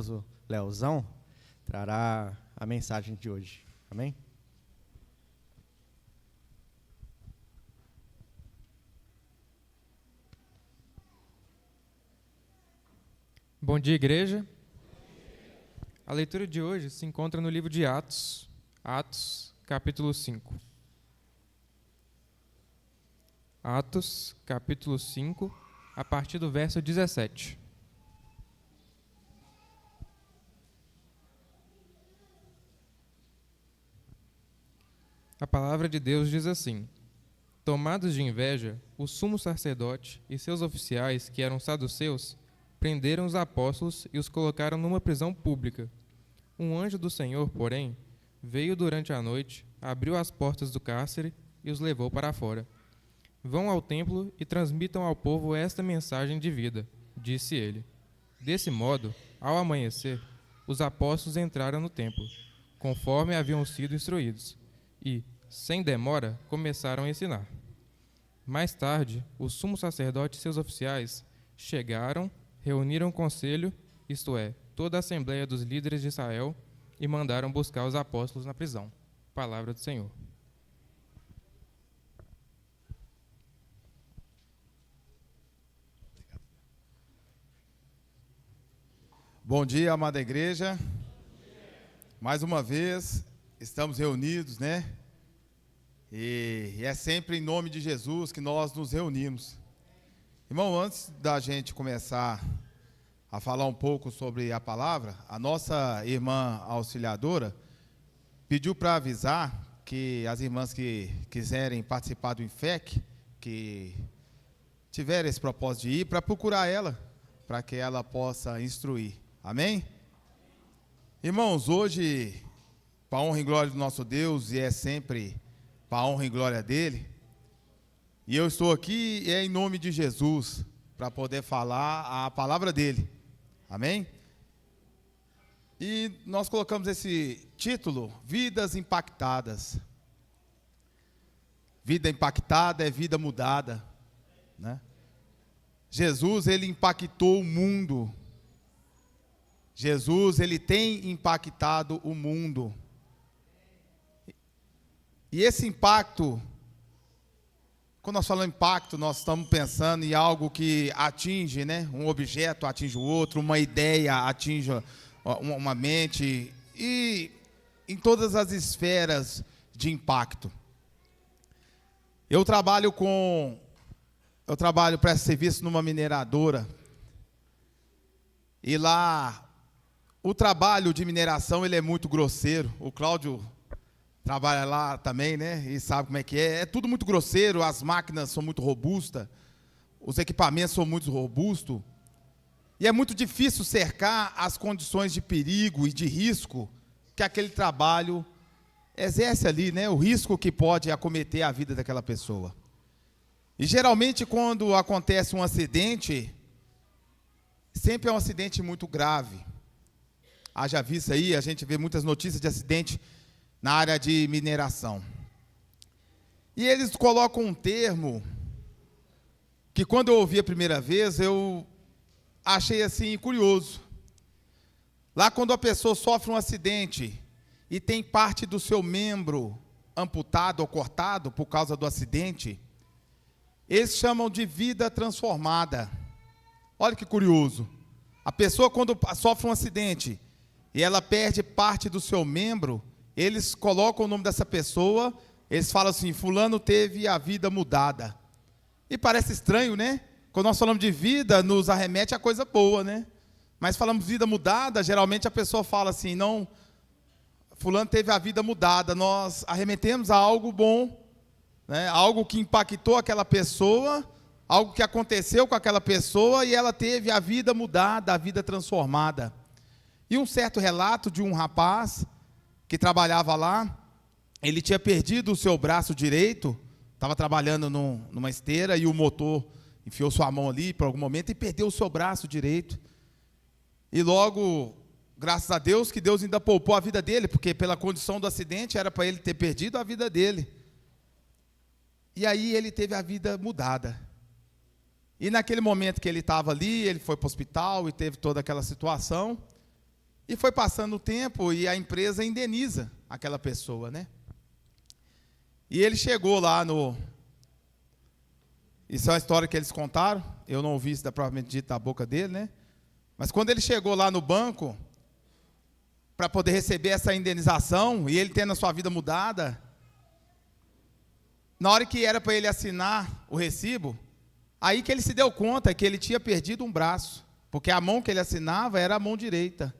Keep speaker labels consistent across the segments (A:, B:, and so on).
A: O Leozão trará a mensagem de hoje. Amém?
B: Bom dia, igreja. A leitura de hoje se encontra no livro de Atos, capítulo 5. Atos, capítulo 5, a partir do verso 17. A palavra de Deus diz assim: Tomados de inveja, o sumo sacerdote e seus oficiais, que eram saduceus, prenderam os apóstolos e os colocaram numa prisão pública. Um anjo do Senhor, porém, veio durante a noite, abriu as portas do cárcere e os levou para fora. Vão ao templo e transmitam ao povo esta mensagem de vida, disse ele. Desse modo, ao amanhecer, os apóstolos entraram no templo, conforme haviam sido instruídos, e, sem demora, começaram a ensinar. Mais tarde, o sumo sacerdote e seus oficiais chegaram, reuniram o conselho, isto é, toda a assembleia dos líderes de Israel, e mandaram buscar os apóstolos na prisão. Palavra do Senhor.
C: Bom dia, amada igreja. Mais uma vez, estamos reunidos, né? E é sempre em nome de Jesus que nós nos reunimos. Irmão, antes da gente começar a falar um pouco sobre a palavra, a nossa irmã auxiliadora pediu para avisar que as irmãs que quiserem participar do INFEC, que tiverem esse propósito de ir, para procurar ela, para que ela possa instruir. Amém? Irmãos, hoje, para a honra e glória do nosso Deus, e é sempre para a honra e glória dele, e eu estou aqui em nome de Jesus, para poder falar a palavra dele. Amém? E nós colocamos esse título, Vidas Impactadas. Vida impactada é vida mudada, né? Jesus, ele impactou o mundo. Jesus, ele tem impactado o mundo. E esse impacto, quando nós falamos impacto, nós estamos pensando em algo que atinge, né? Um objeto atinge o outro, uma ideia atinge uma mente, e em todas as esferas de impacto. Eu trabalho presto serviço numa mineradora, e lá o trabalho de mineração ele é muito grosseiro. O Cláudio trabalha lá também, né? E sabe como é que é. É tudo muito grosseiro, as máquinas são muito robustas, os equipamentos são muito robustos. E é muito difícil cercar as condições de perigo e de risco que aquele trabalho exerce ali, né? O risco que pode acometer a vida daquela pessoa. E geralmente quando acontece um acidente, sempre é um acidente muito grave. Haja vista aí, a gente vê muitas notícias de acidente na área de mineração. E eles colocam um termo que quando eu ouvi a primeira vez, eu achei assim curioso. Lá quando a pessoa sofre um acidente e tem parte do seu membro amputado ou cortado por causa do acidente, eles chamam de vida transformada. Olha que curioso. A pessoa quando sofre um acidente e ela perde parte do seu membro, eles colocam o nome dessa pessoa, eles falam assim, fulano teve a vida mudada. E parece estranho, né? Quando nós falamos de vida, nos arremete a coisa boa, né? Mas falamos vida mudada, geralmente a pessoa fala assim, não, fulano teve a vida mudada. Nós arremetemos a algo bom, né? Algo que impactou aquela pessoa, algo que aconteceu com aquela pessoa e ela teve a vida mudada, a vida transformada. E um certo relato de um rapaz que trabalhava lá, ele tinha perdido o seu braço direito, estava trabalhando numa esteira e o motor enfiou sua mão ali por algum momento e perdeu o seu braço direito. E logo, graças a Deus, que Deus ainda poupou a vida dele, porque pela condição do acidente era para ele ter perdido a vida dele. E aí ele teve a vida mudada. E naquele momento que ele estava ali, ele foi para o hospital e teve toda aquela situação. E foi passando o tempo e a empresa indeniza aquela pessoa, né? E ele chegou lá no... Isso é uma história que eles contaram, eu não ouvi isso propriamente dito da boca dele, né? Mas quando ele chegou lá no banco, para poder receber essa indenização, e ele tendo a sua vida mudada, na hora que era para ele assinar o recibo, aí que ele se deu conta que ele tinha perdido um braço, porque a mão que ele assinava era a mão direita.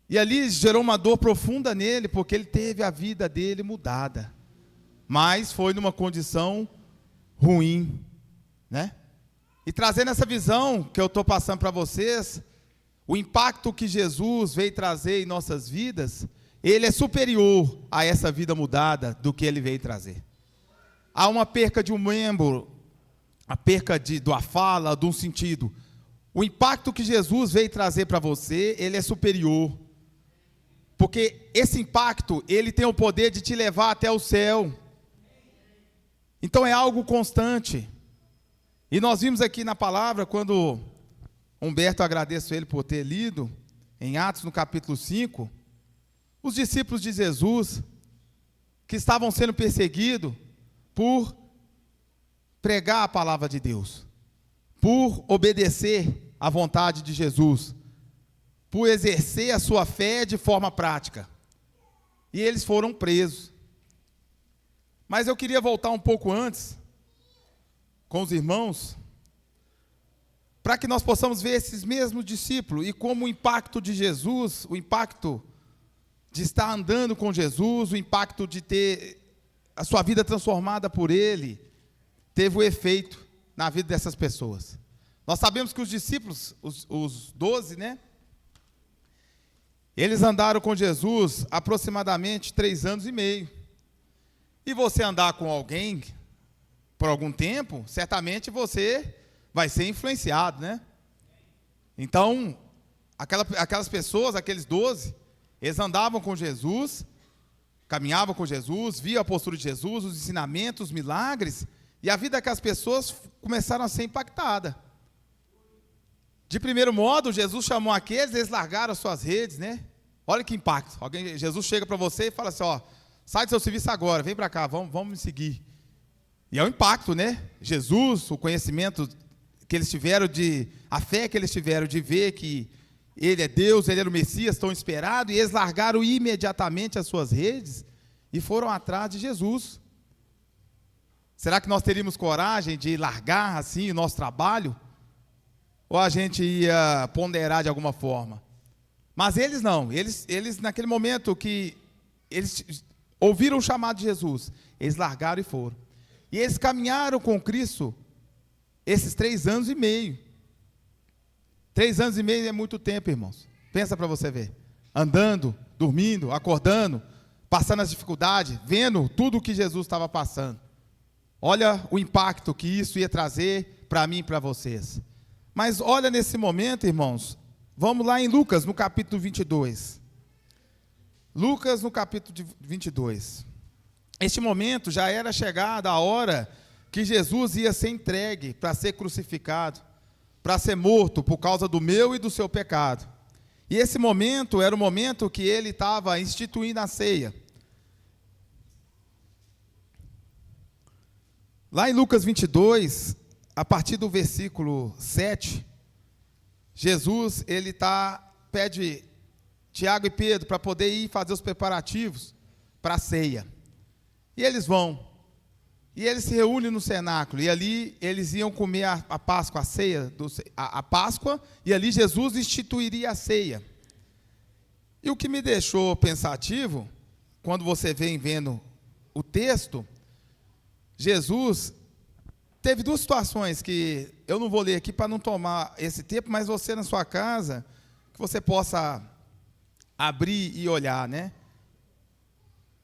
C: E ali gerou uma dor profunda nele, porque ele teve a vida dele mudada. Mas foi numa condição ruim, né? E trazendo essa visão que eu estou passando para vocês, o impacto que Jesus veio trazer em nossas vidas, ele é superior a essa vida mudada do que ele veio trazer. Há uma perca de um membro, a perca de uma fala, de um sentido. O impacto que Jesus veio trazer para você, ele é superior. Porque esse impacto, ele tem o poder de te levar até o céu. Então é algo constante. E nós vimos aqui na palavra, quando Humberto, agradeço ele por ter lido, em Atos no capítulo 5, os discípulos de Jesus, que estavam sendo perseguidos por pregar a palavra de Deus, por obedecer à vontade de Jesus, por exercer a sua fé de forma prática. E eles foram presos. Mas eu queria voltar um pouco antes, com os irmãos, para que nós possamos ver esses mesmos discípulos, e como o impacto de Jesus, o impacto de estar andando com Jesus, o impacto de ter a sua vida transformada por Ele, teve o efeito na vida dessas pessoas. Nós sabemos que os discípulos, os 12, né? Eles andaram com Jesus aproximadamente 3 anos e meio. E você andar com alguém por algum tempo, certamente você vai ser influenciado, né? Então, aquelas pessoas, aqueles 12, eles andavam com Jesus, caminhavam com Jesus, viam a postura de Jesus, os ensinamentos, os milagres, e a vida daquelas pessoas começaram a ser impactada. De primeiro modo, Jesus chamou aqueles, eles largaram as suas redes, né? Olha que impacto. Jesus chega para você e fala assim, ó, sai do seu serviço agora, vem para cá, vamos me seguir. E é um impacto, né? Jesus, o conhecimento que eles tiveram, a fé que eles tiveram de ver que Ele é Deus, Ele era o Messias, tão esperado, e eles largaram imediatamente as suas redes e foram atrás de Jesus. Será que nós teríamos coragem de largar assim o nosso trabalho? Ou a gente ia ponderar de alguma forma? Mas eles não, eles naquele momento que eles ouviram o chamado de Jesus, eles largaram e foram. E eles caminharam com Cristo esses 3 anos e meio. 3 anos e meio é muito tempo, irmãos. Pensa para você ver. Andando, dormindo, acordando, passando as dificuldades, vendo tudo o que Jesus estava passando. Olha o impacto que isso ia trazer para mim e para vocês. Mas olha nesse momento, irmãos, vamos lá em Lucas, no capítulo 22. Lucas, no capítulo 22. Este momento já era chegada a hora que Jesus ia ser entregue para ser crucificado, para ser morto por causa do meu e do seu pecado. E esse momento era o momento que ele estava instituindo a ceia. Lá em Lucas 22, a partir do versículo 7, Jesus, ele pede Tiago e Pedro para poder ir fazer os preparativos para a ceia. E eles vão. E eles se reúnem no cenáculo, e ali eles iam comer a Páscoa, a ceia, a Páscoa, e ali Jesus instituiria a ceia. E o que me deixou pensativo, quando você vem vendo o texto, Jesus teve 2 situações que eu não vou ler aqui para não tomar esse tempo, mas você na sua casa, que você possa abrir e olhar, né?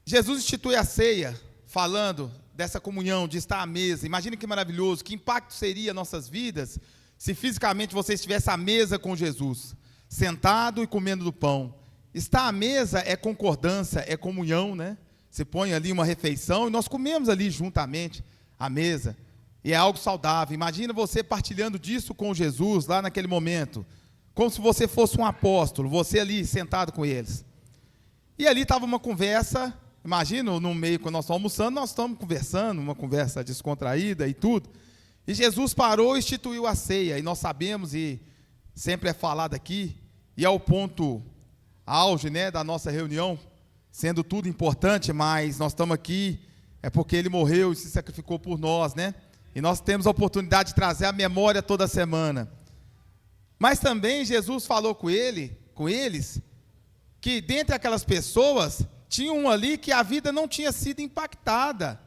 C: Jesus institui a ceia, falando dessa comunhão, de estar à mesa. Imagina que maravilhoso, que impacto seria nossas vidas se fisicamente você estivesse à mesa com Jesus, sentado e comendo do pão. Estar à mesa é concordância, é comunhão, né? Você põe ali uma refeição e nós comemos ali juntamente à mesa. E é algo saudável. Imagina você partilhando disso com Jesus lá naquele momento, como se você fosse um apóstolo, você ali sentado com eles. E ali estava uma conversa, imagina, no meio, quando nós estamos almoçando, nós estamos conversando, uma conversa descontraída e tudo. E Jesus parou e instituiu a ceia, e nós sabemos, e sempre é falado aqui, e é o ponto auge, né, da nossa reunião, sendo tudo importante, mas nós estamos aqui, é porque Ele morreu e se sacrificou por nós, né? E nós temos a oportunidade de trazer a memória toda semana. Mas também Jesus falou com eles, que dentre aquelas pessoas, tinha um ali que a vida não tinha sido impactada.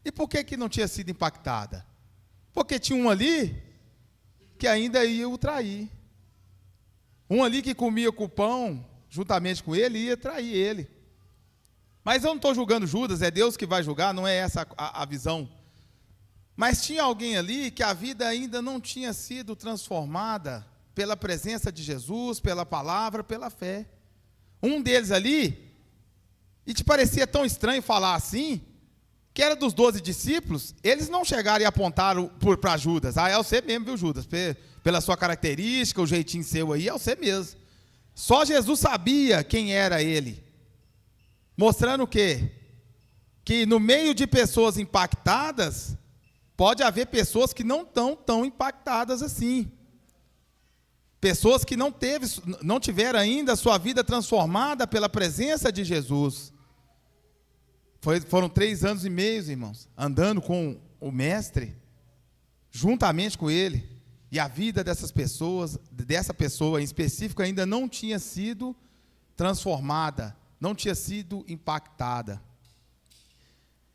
C: E por que não tinha sido impactada? Porque tinha um ali que ainda ia o trair. Um ali que comia com o pão, juntamente com ele, ia trair ele. Mas eu não estou julgando Judas, é Deus que vai julgar, não é essa a visão. Mas tinha alguém ali que a vida ainda não tinha sido transformada pela presença de Jesus, pela palavra, pela fé. Um deles ali, e te parecia tão estranho falar assim, que era dos 12 discípulos, eles não chegaram e apontaram para Judas. Ah, é você mesmo, viu, Judas? Pela sua característica, o jeitinho seu aí, é você mesmo. Só Jesus sabia quem era ele. Mostrando o quê? Que no meio de pessoas impactadas, pode haver pessoas que não estão tão impactadas assim. Pessoas que não tiveram ainda a sua vida transformada pela presença de Jesus. Foram 3 anos e meio, irmãos, andando com o Mestre, juntamente com Ele. E a vida dessas pessoas, dessa pessoa em específico, ainda não tinha sido transformada, não tinha sido impactada.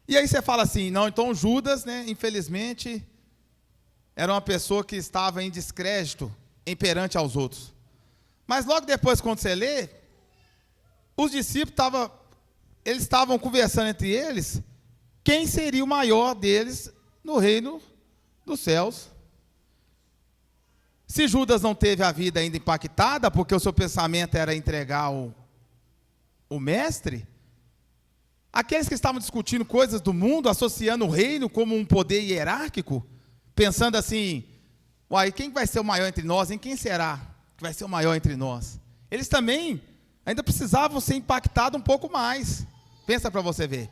C: E aí você fala assim, não, então Judas, né, infelizmente, era uma pessoa que estava em descrédito perante aos outros. Mas logo depois, quando você lê, os discípulos eles estavam conversando entre eles, quem seria o maior deles no reino dos céus. Se Judas não teve a vida ainda impactada, porque o seu pensamento era entregar o mestre, aqueles que estavam discutindo coisas do mundo, associando o reino como um poder hierárquico, pensando assim, uai, quem vai ser o maior entre nós? Em quem será que vai ser o maior entre nós? Eles também ainda precisavam ser impactados um pouco mais. Pensa para você ver.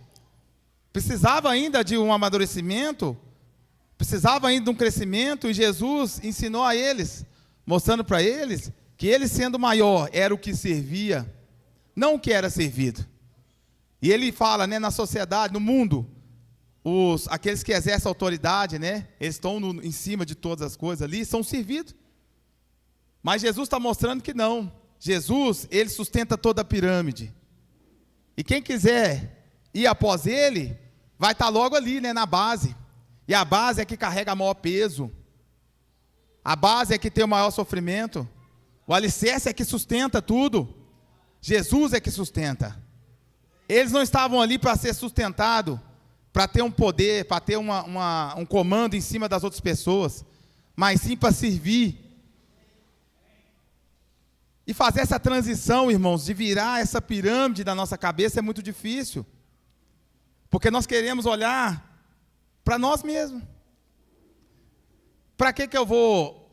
C: Precisava ainda de um amadurecimento, precisava ainda de um crescimento, e Jesus ensinou a eles, mostrando para eles que ele sendo maior era o que servia, não o que era servido. E ele fala, né, na sociedade, no mundo, aqueles que exercem autoridade, né, eles estão em cima de todas as coisas ali, são servidos. Mas Jesus está mostrando que não. Jesus, ele sustenta toda a pirâmide. E quem quiser ir após ele, vai estar logo ali, né, na base. E a base é que carrega o maior peso. A base é que tem o maior sofrimento. O alicerce é que sustenta tudo. Jesus é que sustenta. Eles não estavam ali para ser sustentados, para ter um poder, para ter um comando em cima das outras pessoas, mas sim para servir. E fazer essa transição, irmãos, de virar essa pirâmide da nossa cabeça é muito difícil. Porque nós queremos olhar para nós mesmos. Para que eu vou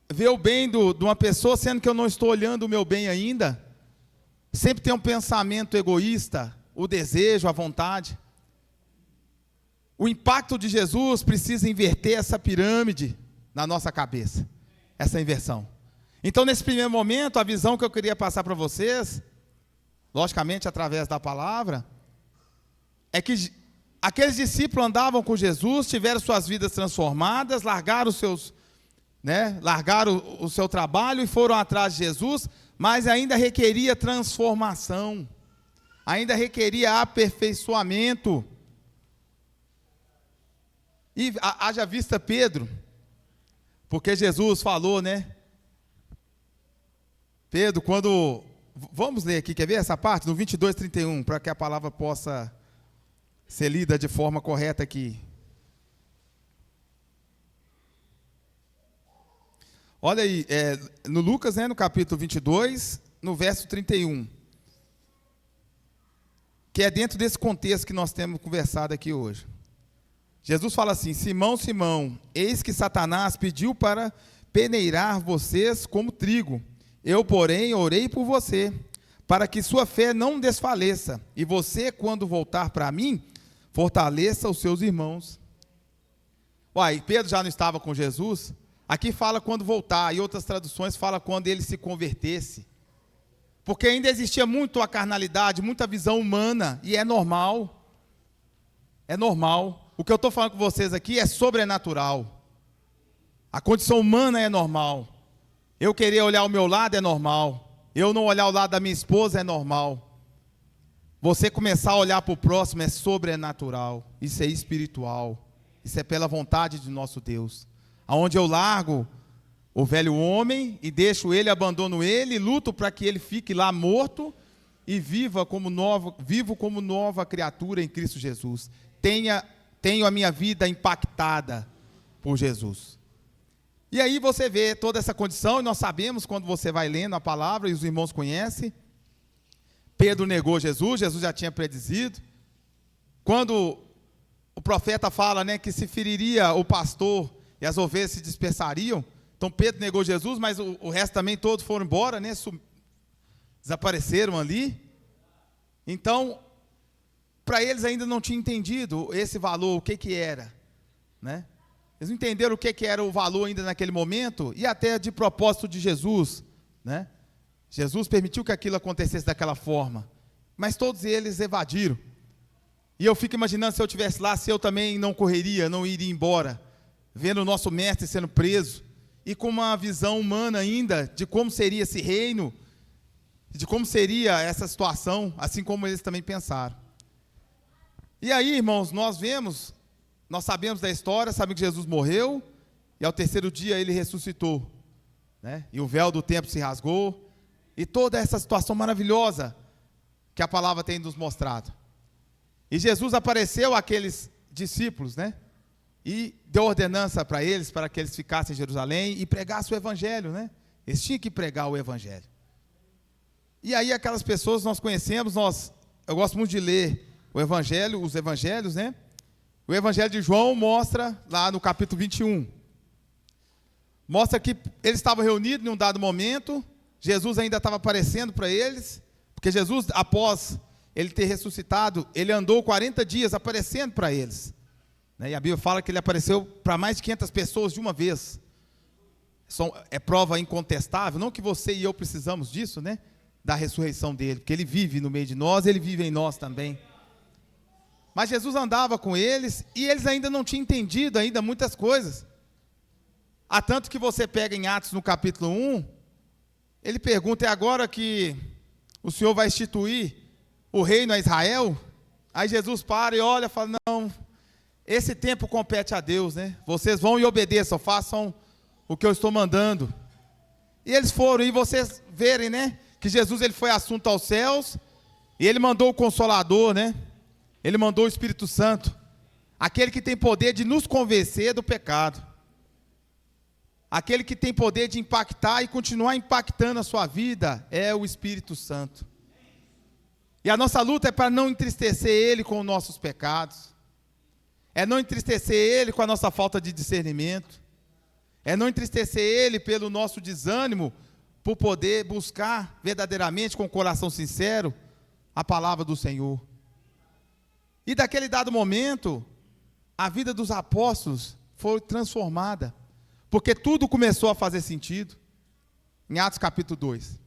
C: ver o bem de uma pessoa, sendo que eu não estou olhando o meu bem ainda? Sempre tem um pensamento egoísta, o desejo, a vontade. O impacto de Jesus precisa inverter essa pirâmide na nossa cabeça, essa inversão. Então, nesse primeiro momento, a visão que eu queria passar para vocês, logicamente através da palavra, é que aqueles discípulos andavam com Jesus, tiveram suas vidas transformadas, largaram o seu trabalho e foram atrás de Jesus, mas ainda requeria transformação, ainda requeria aperfeiçoamento. E haja vista Pedro, porque Jesus falou, né? Pedro, vamos ler aqui, quer ver essa parte? No 22:31, para que a palavra possa ser lida de forma correta aqui. Olha aí, no Lucas, né, no capítulo 22, no verso 31. Que é dentro desse contexto que nós temos conversado aqui hoje. Jesus fala assim: Simão, Simão, eis que Satanás pediu para peneirar vocês como trigo. Eu, porém, orei por você, para que sua fé não desfaleça, e você, quando voltar para mim, fortaleça os seus irmãos. Uai, Pedro já não estava com Jesus? Aqui fala quando voltar, e outras traduções fala quando ele se convertesse. Porque ainda existia muito a carnalidade, muita visão humana, e é normal. É normal. O que eu estou falando com vocês aqui é sobrenatural. A condição humana é normal. Eu querer olhar o meu lado é normal. Eu não olhar o lado da minha esposa é normal. Você começar a olhar para o próximo é sobrenatural. Isso é espiritual. Isso é pela vontade de nosso Deus. Aonde eu largo o velho homem e deixo ele, abandono ele, luto para que ele fique lá morto e vivo como nova criatura em Cristo Jesus. Tenho a minha vida impactada por Jesus. E aí você vê toda essa condição, e nós sabemos quando você vai lendo a palavra, e os irmãos conhecem, Pedro negou Jesus, Jesus já tinha predizido. Quando o profeta fala, né, que se feriria o pastor e as ovelhas se dispersariam, então Pedro negou Jesus, mas o resto também todos foram embora, né, desapareceram ali. Então, para eles ainda não tinha entendido esse valor, o que era, né? Eles não entenderam o que era o valor ainda naquele momento, e até de propósito de Jesus, né? Jesus permitiu que aquilo acontecesse daquela forma, mas todos eles evadiram. E eu fico imaginando, se eu estivesse lá, se eu também não correria, não iria embora, vendo o nosso mestre sendo preso, e com uma visão humana ainda, de como seria esse reino, de como seria essa situação, assim como eles também pensaram. E aí, irmãos, nós sabemos da história, sabemos que Jesus morreu, e ao terceiro dia ele ressuscitou, né? E o véu do templo se rasgou, e toda essa situação maravilhosa que a palavra tem nos mostrado. E Jesus apareceu àqueles discípulos, né? E deu ordenança para eles, para que eles ficassem em Jerusalém e pregassem o evangelho, né? Eles tinham que pregar o evangelho. E aí aquelas pessoas nós conhecemos, eu gosto muito de ler os evangelhos, né? O evangelho de João mostra, lá no capítulo 21, mostra que eles estavam reunidos em um dado momento, Jesus ainda estava aparecendo para eles, porque Jesus, após ele ter ressuscitado, ele andou 40 dias aparecendo para eles, né? E a Bíblia fala que ele apareceu para mais de 500 pessoas de uma vez. É prova incontestável, não que você e eu precisamos disso, né? Da ressurreição dele, porque ele vive no meio de nós, ele vive em nós também. Mas Jesus andava com eles, e eles ainda não tinham entendido ainda muitas coisas. Há tanto que você pega em Atos no capítulo 1, ele pergunta, é agora que o Senhor vai instituir o reino a Israel? Aí Jesus para e olha e fala, não, esse tempo compete a Deus, né? Vocês vão e obedeçam, façam o que eu estou mandando. E eles foram, e vocês verem, né, que Jesus ele foi assunto aos céus, e ele mandou o Consolador, né? Ele mandou o Espírito Santo, aquele que tem poder de nos convencer do pecado, aquele que tem poder de impactar e continuar impactando a sua vida, é o Espírito Santo. E a nossa luta é para não entristecer Ele com os nossos pecados, é não entristecer Ele com a nossa falta de discernimento, é não entristecer Ele pelo nosso desânimo, por poder buscar verdadeiramente com o coração sincero a palavra do Senhor. E daquele dado momento, a vida dos apóstolos foi transformada, porque tudo começou a fazer sentido, em Atos capítulo 2.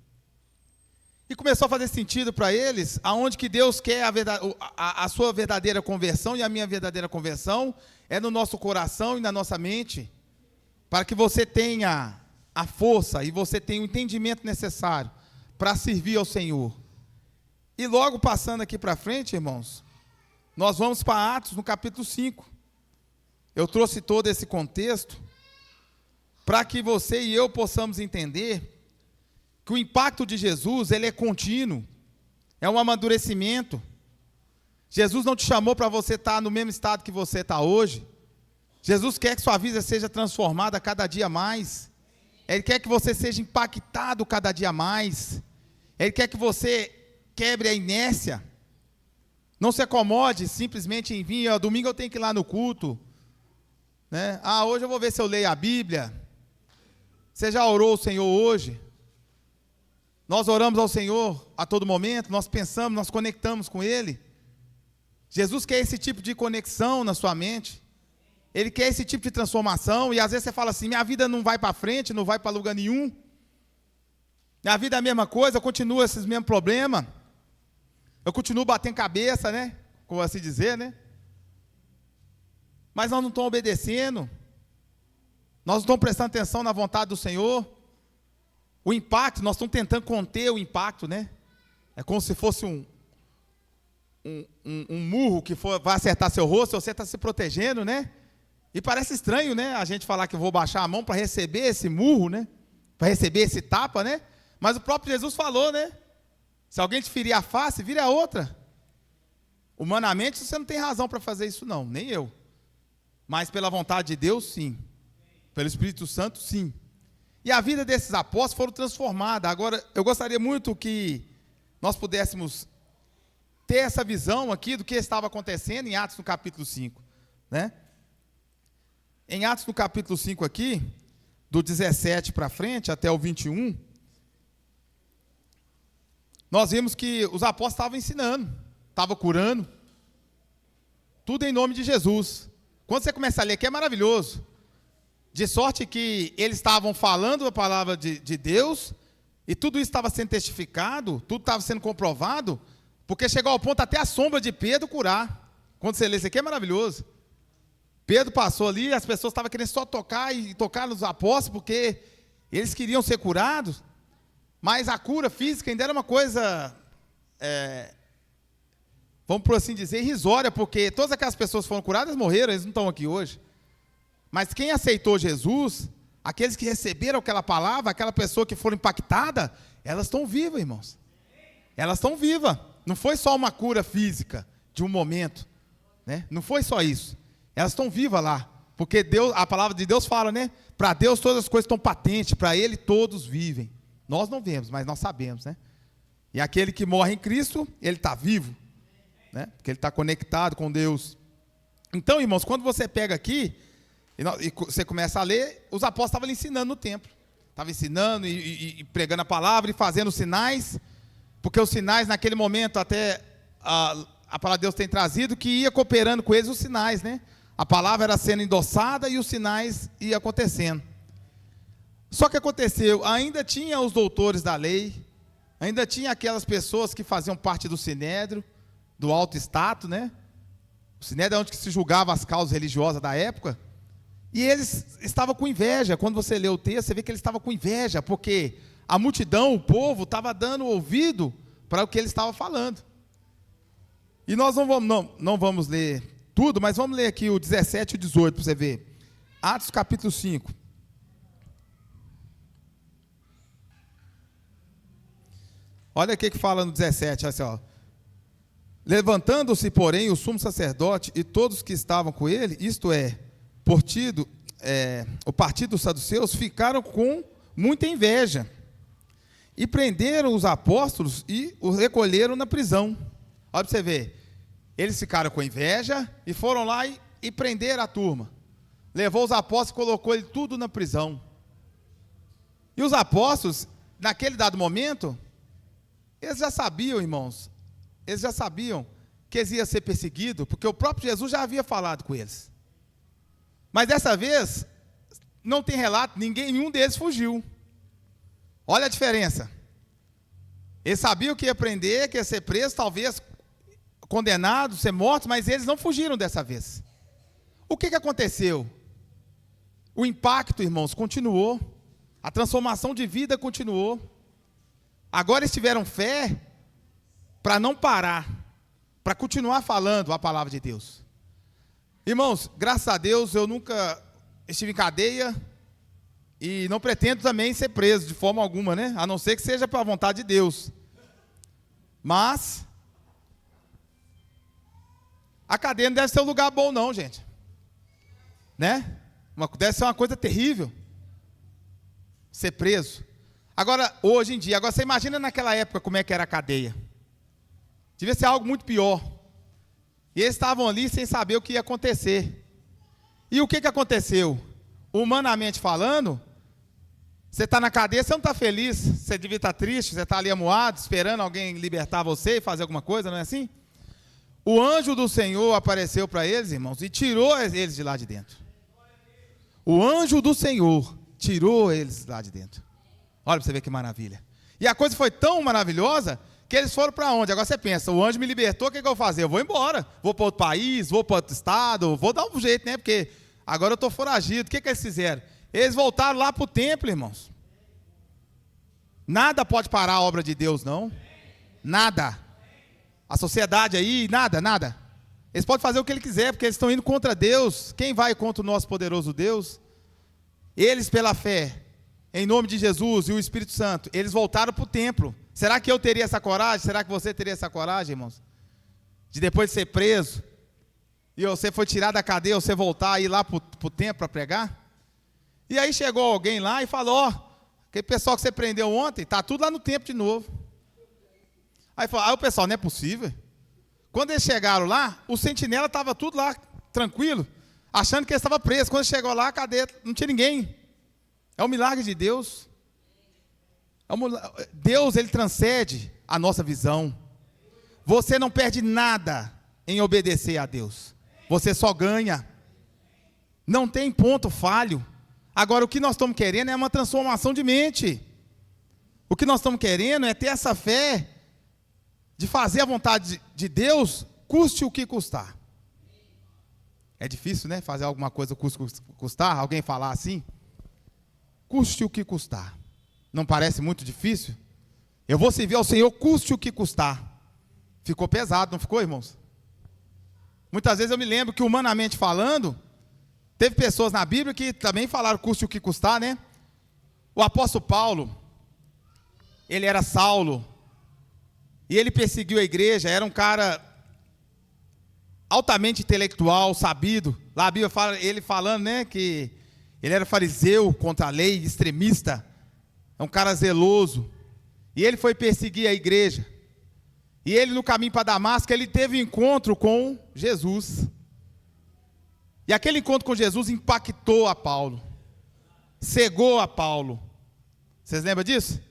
C: E começou a fazer sentido para eles, aonde que Deus quer a sua verdadeira conversão, e a minha verdadeira conversão é no nosso coração e na nossa mente, para que você tenha a força e você tenha o entendimento necessário para servir ao Senhor. E logo passando aqui para frente, irmãos, nós vamos para Atos no capítulo 5. Eu trouxe todo esse contexto para que você e eu possamos entender que o impacto de Jesus, ele é contínuo, é um amadurecimento. Jesus não te chamou para você estar no mesmo estado que você está hoje. Jesus quer que sua vida seja transformada cada dia mais. Ele quer que você seja impactado cada dia mais. Ele quer que você quebre a inércia. Não se acomode simplesmente em vir, domingo eu tenho que ir lá no culto, né? Hoje eu vou ver se eu leio a Bíblia. Você já orou ao Senhor hoje? Nós oramos ao Senhor a todo momento, nós pensamos, nós conectamos com Ele. Jesus quer esse tipo de conexão na sua mente. Ele quer esse tipo de transformação. E às vezes você fala assim, minha vida não vai para frente, não vai para lugar nenhum. Minha vida é a mesma coisa, eu continuo esses mesmos problemas. Eu continuo batendo cabeça, né? Como assim dizer, né? Mas nós não estamos obedecendo. Nós não estamos prestando atenção na vontade do Senhor. O impacto, nós estamos tentando conter o impacto, né? É como se fosse um murro que vai acertar seu rosto, você está se protegendo, né? E parece estranho, né? A gente falar que eu vou baixar a mão para receber esse murro, né? Para receber esse tapa, né? Mas o próprio Jesus falou, né? Se alguém te ferir a face, vire a outra. Humanamente, você não tem razão para fazer isso, não, nem eu. Mas pela vontade de Deus, sim. Pelo Espírito Santo, sim. E a vida desses apóstolos foram transformadas. Agora, eu gostaria muito que nós pudéssemos ter essa visão aqui do que estava acontecendo em Atos no capítulo 5, né? Em Atos no capítulo 5 aqui, do 17 para frente até o 21, nós vimos que os apóstolos estavam ensinando, estavam curando, tudo em nome de Jesus. Quando você começa a ler aqui é maravilhoso, de sorte que eles estavam falando a palavra de Deus, e tudo isso estava sendo testificado, tudo estava sendo comprovado, porque chegou ao ponto até a sombra de Pedro curar. Quando você lê isso aqui é maravilhoso. Pedro passou ali, as pessoas estavam querendo só tocar e tocar nos apóstolos, porque eles queriam ser curados, mas a cura física ainda era uma coisa, vamos por assim dizer, irrisória, porque todas aquelas pessoas que foram curadas morreram, eles não estão aqui hoje. Mas quem aceitou Jesus, aqueles que receberam aquela palavra, aquela pessoa que foram impactada, elas estão vivas, irmãos. Elas estão vivas. Não foi só uma cura física, de um momento, né? Não foi só isso. Elas estão vivas lá, porque Deus, a palavra de Deus fala, né? Para Deus todas as coisas estão patentes, para Ele todos vivem. Nós não vemos, mas nós sabemos, né? E aquele que morre em Cristo, ele está vivo, né? Porque ele está conectado com Deus. Então, irmãos, quando você pega aqui, e você começa a ler, os apóstolos estavam ensinando no templo. Estavam ensinando e pregando a palavra e fazendo sinais, porque os sinais naquele momento, até a palavra de Deus tem trazido, que ia cooperando com eles os sinais, né? A palavra era sendo endossada e os sinais iam acontecendo. Só que aconteceu, ainda tinha os doutores da lei, ainda tinha aquelas pessoas que faziam parte do sinédrio, do alto status, né? O sinédrio é onde se julgava as causas religiosas da época, e eles estavam com inveja. Quando você lê o texto, você vê que eles estavam com inveja, porque a multidão, o povo, estava dando ouvido para o que ele estava falando. E nós não vamos ler tudo, mas vamos ler aqui o 17 e o 18 para você ver. Atos capítulo 5. Olha o que fala no 17, assim, ó. Levantando-se, porém, o sumo sacerdote e todos que estavam com ele, isto é, o partido dos saduceus, ficaram com muita inveja e prenderam os apóstolos e os recolheram na prisão. Olha para você ver. Eles ficaram com inveja e foram lá e prenderam a turma. Levou os apóstolos e colocou ele tudo na prisão. E os apóstolos, naquele dado momento, eles já sabiam, irmãos, eles já sabiam que eles iam ser perseguidos, porque o próprio Jesus já havia falado com eles. Mas dessa vez, não tem relato, nenhum deles fugiu. Olha a diferença. Eles sabiam que ia prender, que ia ser preso, talvez condenados, ser mortos, mas eles não fugiram dessa vez. O que aconteceu? O impacto, irmãos, continuou. A transformação de vida continuou. Agora eles tiveram fé para não parar, para continuar falando a palavra de Deus. Irmãos, graças a Deus eu nunca estive em cadeia e não pretendo também ser preso de forma alguma, né? A não ser que seja para a vontade de Deus. Mas a cadeia não deve ser um lugar bom não, gente. Né? Deve ser uma coisa terrível ser preso. Agora, hoje em dia, agora você imagina naquela época como é que era a cadeia. Devia ser algo muito pior. E eles estavam ali sem saber o que ia acontecer. E o que aconteceu? Humanamente falando, Você está na cadeia, você não está feliz, você devia estar triste, você está ali amuado, esperando alguém libertar você e fazer alguma coisa, não é assim? O anjo do Senhor apareceu para eles, irmãos, e tirou eles de lá de dentro. O anjo do Senhor tirou eles lá de dentro. Olha para você ver que maravilha. E a coisa foi tão maravilhosa que eles foram para onde? Agora você pensa, o anjo me libertou, o que eu vou fazer? Eu vou embora, vou para outro país, vou para outro estado, vou dar um jeito, né? Porque agora eu estou foragido. O que eles fizeram? Eles voltaram lá para o templo, irmãos. Nada pode parar a obra de Deus, não. Nada. A sociedade aí, nada. Eles podem fazer o que eles quiserem, porque eles estão indo contra Deus. Quem vai contra o nosso poderoso Deus? Eles, pela fé, em nome de Jesus e o Espírito Santo, eles voltaram para o templo. Será que eu teria essa coragem? Será que você teria essa coragem, irmãos? De depois de ser preso, e você foi tirado da cadeia, você voltar e ir lá para o templo para pregar? E aí chegou alguém lá e falou, ó, aquele pessoal que você prendeu ontem, está tudo lá no templo de novo. Aí o pessoal, não é possível. Quando eles chegaram lá, o sentinela estava tudo lá, tranquilo, achando que ele estava preso. Quando chegou lá, a cadeia, não tinha ninguém. É um milagre de Deus. Deus, ele transcende a nossa visão. Você não perde nada em obedecer a Deus. Você só ganha. Não tem ponto falho. Agora, o que nós estamos querendo é uma transformação de mente. O que nós estamos querendo é ter essa fé de fazer a vontade de Deus, custe o que custar. É difícil, né? Fazer alguma coisa custe o que custar. Alguém falar assim? Custe o que custar. Não parece muito difícil? Eu vou servir ao Senhor, custe o que custar. Ficou pesado, não ficou, irmãos? Muitas vezes eu me lembro que, humanamente falando, teve pessoas na Bíblia que também falaram custe o que custar, né? O apóstolo Paulo, ele era Saulo, e ele perseguiu a igreja, era um cara altamente intelectual, sabido. Lá a Bíblia fala, ele falando, né, que ele era fariseu contra a lei, extremista, é um cara zeloso. E ele foi perseguir a igreja. E ele, no caminho para Damasco, ele teve um encontro com Jesus. E aquele encontro com Jesus impactou a Paulo, cegou a Paulo. Vocês lembram disso?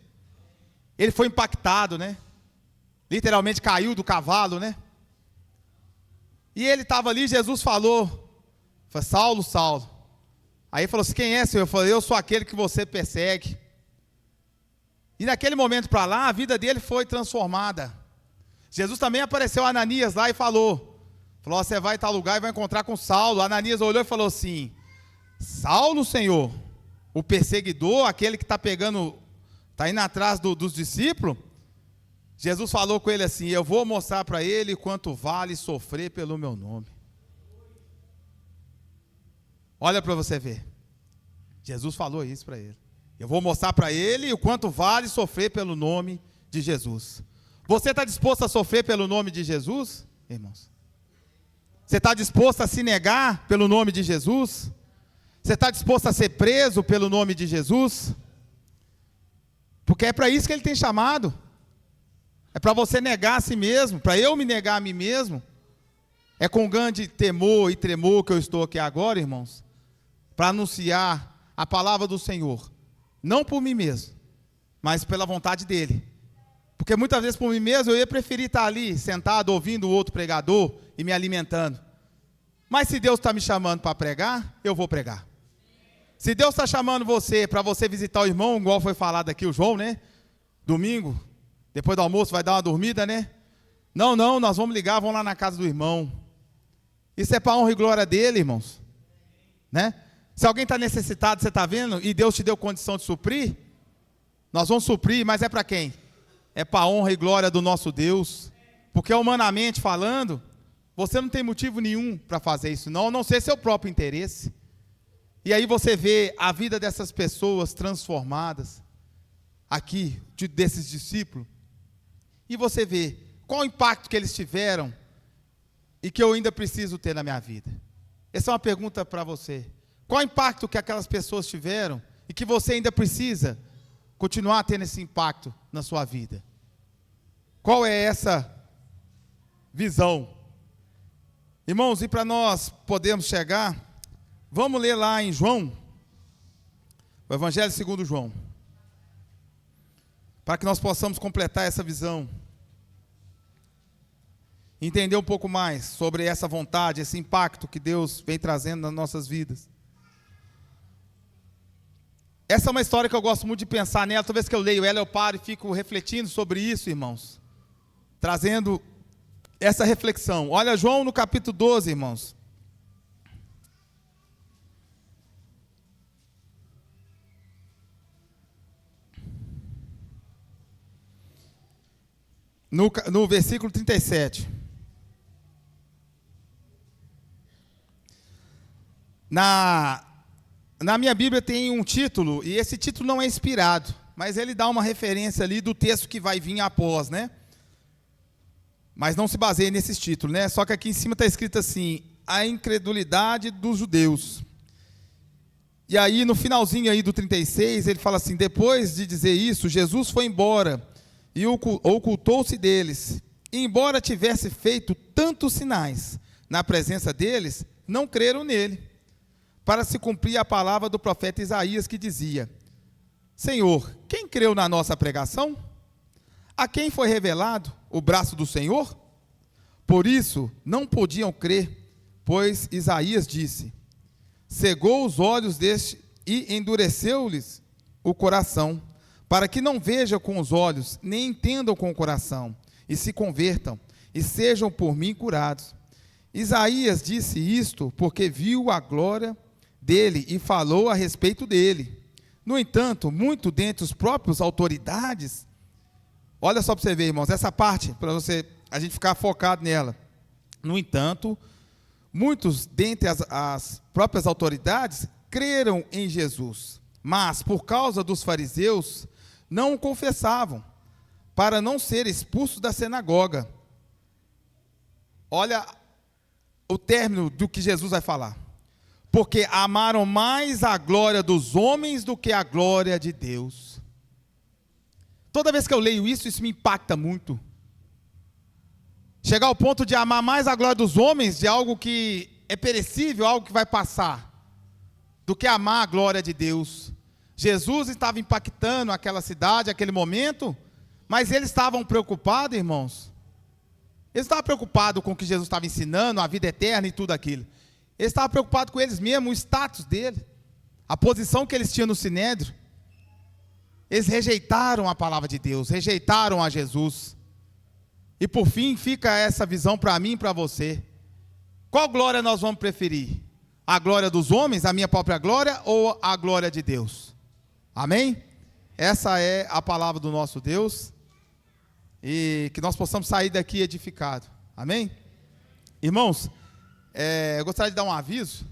C: Ele foi impactado, né? Literalmente caiu do cavalo, né? E ele estava ali, Jesus falou, Saulo, Saulo. Aí ele falou assim, quem é, Senhor? Eu falei, eu sou aquele que você persegue. E naquele momento para lá, a vida dele foi transformada. Jesus também apareceu a Ananias lá e falou, você vai em tal lugar e vai encontrar com Saulo. Ananias olhou e falou assim, Saulo, Senhor, o perseguidor, aquele que está indo atrás dos discípulos. Jesus falou com ele assim, eu vou mostrar para ele quanto vale sofrer pelo meu nome. Olha para você ver. Jesus falou isso para ele. Eu vou mostrar para ele o quanto vale sofrer pelo nome de Jesus. Você está disposto a sofrer pelo nome de Jesus, irmãos? Você está disposto a se negar pelo nome de Jesus? Você está disposto a ser preso pelo nome de Jesus? Porque é para isso que ele tem chamado. É para você negar a si mesmo, para eu me negar a mim mesmo. É com grande temor e tremor que eu estou aqui agora, irmãos, para anunciar a palavra do Senhor. Não por mim mesmo, mas pela vontade dEle. Porque muitas vezes por mim mesmo eu ia preferir estar ali, sentado, ouvindo o outro pregador e me alimentando. Mas se Deus está me chamando para pregar, eu vou pregar. Se Deus está chamando você para você visitar o irmão, igual foi falado aqui o João, né? Domingo, depois do almoço vai dar uma dormida, né? Não, nós vamos ligar, vamos lá na casa do irmão. Isso é para a honra e glória dele, irmãos. Né? Se alguém está necessitado, você está vendo, e Deus te deu condição de suprir, nós vamos suprir, mas é para quem? É para a honra e glória do nosso Deus. Porque humanamente falando, você não tem motivo nenhum para fazer isso, não, a não ser seu próprio interesse. E aí você vê a vida dessas pessoas transformadas, aqui, desses discípulos, e você vê qual o impacto que eles tiveram e que eu ainda preciso ter na minha vida. Essa é uma pergunta para você. Qual o impacto que aquelas pessoas tiveram e que você ainda precisa continuar tendo esse impacto na sua vida? Qual é essa visão? Irmãos, e para nós podermos chegar, vamos ler lá em João, o Evangelho segundo João. para que nós possamos completar essa visão. Entender um pouco mais sobre essa vontade, esse impacto que Deus vem trazendo nas nossas vidas. Essa é uma história que eu gosto muito de pensar nela. Toda vez que eu leio ela, eu paro e fico refletindo sobre isso, irmãos. Trazendo essa reflexão. Olha João no capítulo 12, irmãos. No versículo 37. Na minha Bíblia tem um título, e esse título não é inspirado, mas ele dá uma referência ali do texto que vai vir após, né? Mas não se baseia nesses títulos, né? Só que aqui em cima está escrito assim, a incredulidade dos judeus. E aí no finalzinho aí do 36, ele fala assim, depois de dizer isso, Jesus foi embora e ocultou-se deles. E embora tivesse feito tantos sinais na presença deles, não creram nele. Para se cumprir a palavra do profeta Isaías, que dizia, Senhor, quem creu na nossa pregação? A quem foi revelado o braço do Senhor? Por isso, não podiam crer, pois Isaías disse, cegou os olhos deste e endureceu-lhes o coração, para que não vejam com os olhos, nem entendam com o coração, e se convertam, e sejam por mim curados. Isaías disse isto porque viu a glória dele e falou a respeito dele. No entanto, muito dentre os próprios autoridades, olha só para você ver, irmãos, essa parte, para a gente ficar focado nela. No entanto, muitos dentre as próprias autoridades creram em Jesus, mas por causa dos fariseus, não o confessavam, para não ser expulsos da sinagoga. Olha o término do que Jesus vai falar. Porque amaram mais a glória dos homens do que a glória de Deus. Toda vez que eu leio isso, isso me impacta muito. Chegar ao ponto de amar mais a glória dos homens, de algo que é perecível, algo que vai passar, do que amar a glória de Deus. Jesus estava impactando aquela cidade, aquele momento, mas eles estavam preocupados, irmãos. Eles estavam preocupados com o que Jesus estava ensinando, a vida eterna e tudo aquilo. Eles estavam preocupados com eles mesmos, o status dele, a posição que eles tinham no sinédrio. Eles rejeitaram a palavra de Deus, rejeitaram a Jesus. E por fim fica essa visão para mim e para você. Qual glória nós vamos preferir? A glória dos homens, a minha própria glória, ou a glória de Deus? Amém? Essa é a palavra do nosso Deus. E que nós possamos sair daqui edificados. Amém? Irmãos, eu gostaria de dar um aviso.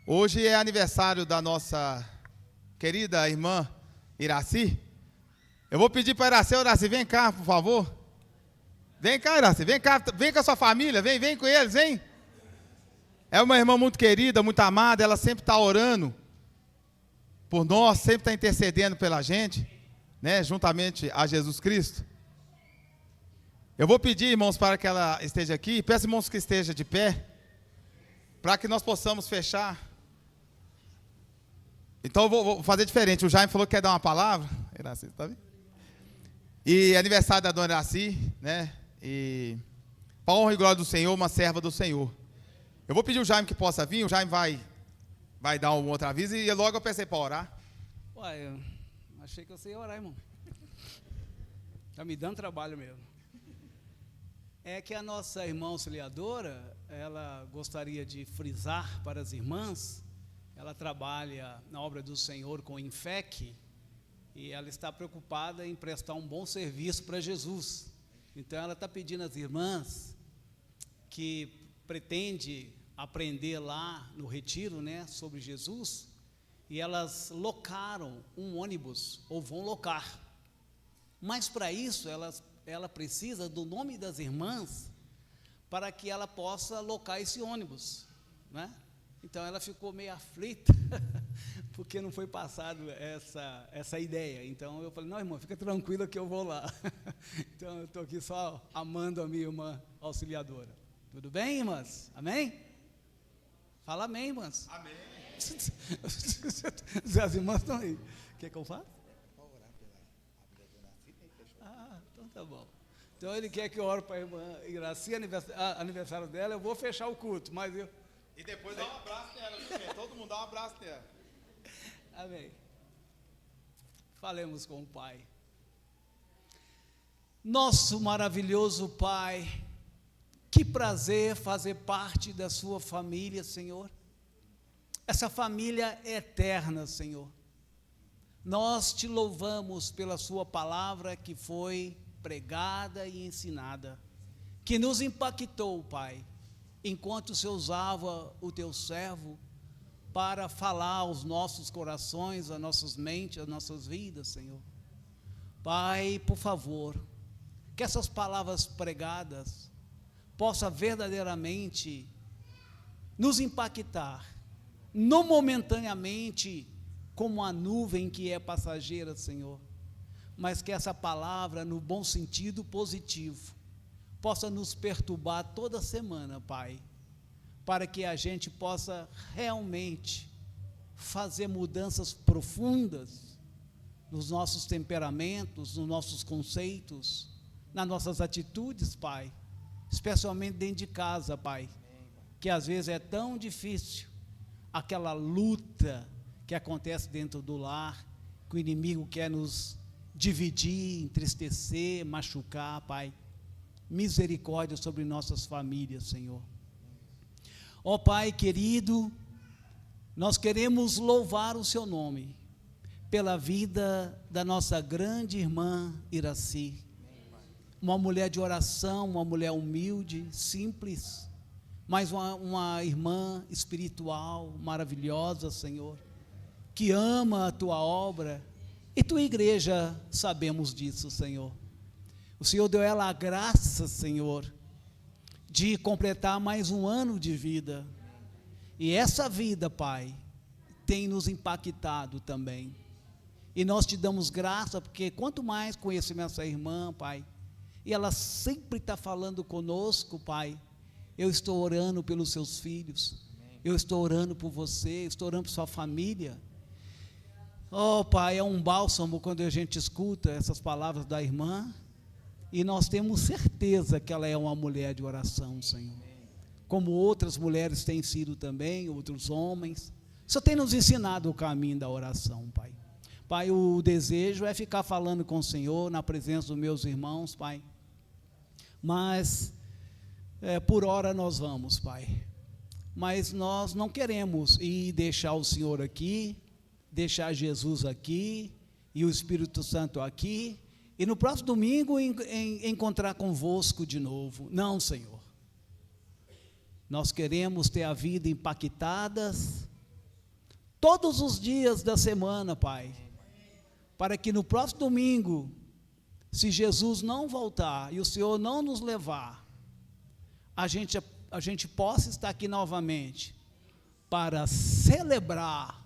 C: Hoje é aniversário da nossa querida irmã Iraci. Eu vou pedir para Iraci, vem cá, por favor. Vem cá, Iraci, vem cá, vem com a sua família, vem com eles, vem. É uma irmã muito querida, muito amada, ela sempre está orando por nós, sempre está intercedendo pela gente, né, juntamente a Jesus Cristo. Eu vou pedir, irmãos, para que ela esteja aqui, peço, irmãos, que esteja de pé, para que nós possamos fechar. Então eu vou fazer diferente. O Jaime falou que quer dar uma palavra. Iraci, tá vendo? E aniversário da dona Iraci, né? E para honra e glória do Senhor, uma serva do Senhor. Eu vou pedir o Jaime que possa vir. O Jaime vai dar um outro aviso. E logo eu pensei para orar.
D: Uai, eu achei que você ia orar, irmão. Está me dando trabalho mesmo. É que a nossa irmã auxiliadora, ela gostaria de frisar para as irmãs, ela trabalha na obra do Senhor com o INFEC, e ela está preocupada em prestar um bom serviço para Jesus. Então ela está pedindo às irmãs que pretende aprender lá no retiro, né, sobre Jesus, e elas locaram um ônibus, ou vão locar. Mas para isso ela precisa do nome das irmãs para que ela possa locar esse ônibus, né? Então ela ficou meio aflita porque não foi passado essa ideia. Então eu falei, não, irmã, fica tranquila que eu vou lá. Então eu estou aqui só amando a minha irmã auxiliadora. Tudo bem, irmãs? Amém? Fala amém, irmãs.
C: Amém.
D: As irmãs estão aí. Quer que eu faça?
E: Pode orar pela vida da dona
D: Tá bom. Então ele quer que eu ore para a irmã Iraci, aniversário dela, eu vou fechar o culto, mas eu...
C: E depois dá um abraço nela, viu? Todo mundo dá um abraço nela.
D: Amém. Falemos com o Pai. Nosso maravilhoso Pai, que prazer fazer parte da sua família, Senhor. Essa família é eterna, Senhor. Nós te louvamos pela sua palavra que foi pregada e ensinada, que nos impactou, Pai, enquanto o Senhor usava o teu servo para falar aos nossos corações, às nossas mentes, às nossas vidas, Senhor. Pai, por favor, que essas palavras pregadas possam verdadeiramente nos impactar, não momentaneamente, como a nuvem que é passageira, Senhor, mas que essa palavra, no bom sentido positivo, possa nos perturbar toda semana, Pai, para que a gente possa realmente fazer mudanças profundas nos nossos temperamentos, nos nossos conceitos, nas nossas atitudes, Pai, especialmente dentro de casa, Pai, que às vezes é tão difícil, aquela luta que acontece dentro do lar, que o inimigo quer nos dividir, entristecer, machucar, Pai. Misericórdia sobre nossas famílias, Senhor. Ó Pai querido, nós queremos louvar o seu nome pela vida da nossa grande irmã Iraci, uma mulher de oração, uma mulher humilde, simples, mas uma irmã espiritual maravilhosa, Senhor, que ama a tua obra, e tua igreja, sabemos disso, Senhor. O Senhor deu ela a graça, Senhor, de completar mais um ano de vida, e essa vida, Pai, tem nos impactado também, e nós te damos graça, porque quanto mais conhecemos essa irmã, Pai, e ela sempre está falando conosco, Pai, eu estou orando pelos seus filhos, eu estou orando por você, estou orando por sua família. Oh Pai, é um bálsamo quando a gente escuta essas palavras da irmã, e nós temos certeza que ela é uma mulher de oração, Senhor, como outras mulheres têm sido também, outros homens. O Senhor tem nos ensinado o caminho da oração, Pai. Pai, o desejo é ficar falando com o Senhor, na presença dos meus irmãos, Pai, mas por hora nós vamos, Pai, mas nós não queremos ir deixar o Senhor aqui, deixar Jesus aqui, e o Espírito Santo aqui, e no próximo domingo encontrar convosco de novo. Não, Senhor, nós queremos ter a vida impactada todos os dias da semana, Pai, para que no próximo domingo, se Jesus não voltar, e o Senhor não nos levar, a gente possa estar aqui novamente, para celebrar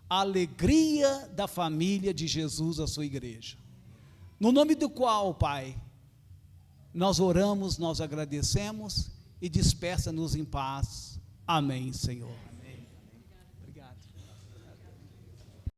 D: a alegria da família de Jesus, a sua igreja, no nome do qual, Pai, nós oramos, nós agradecemos, e despeça-nos em paz. Amém, Senhor.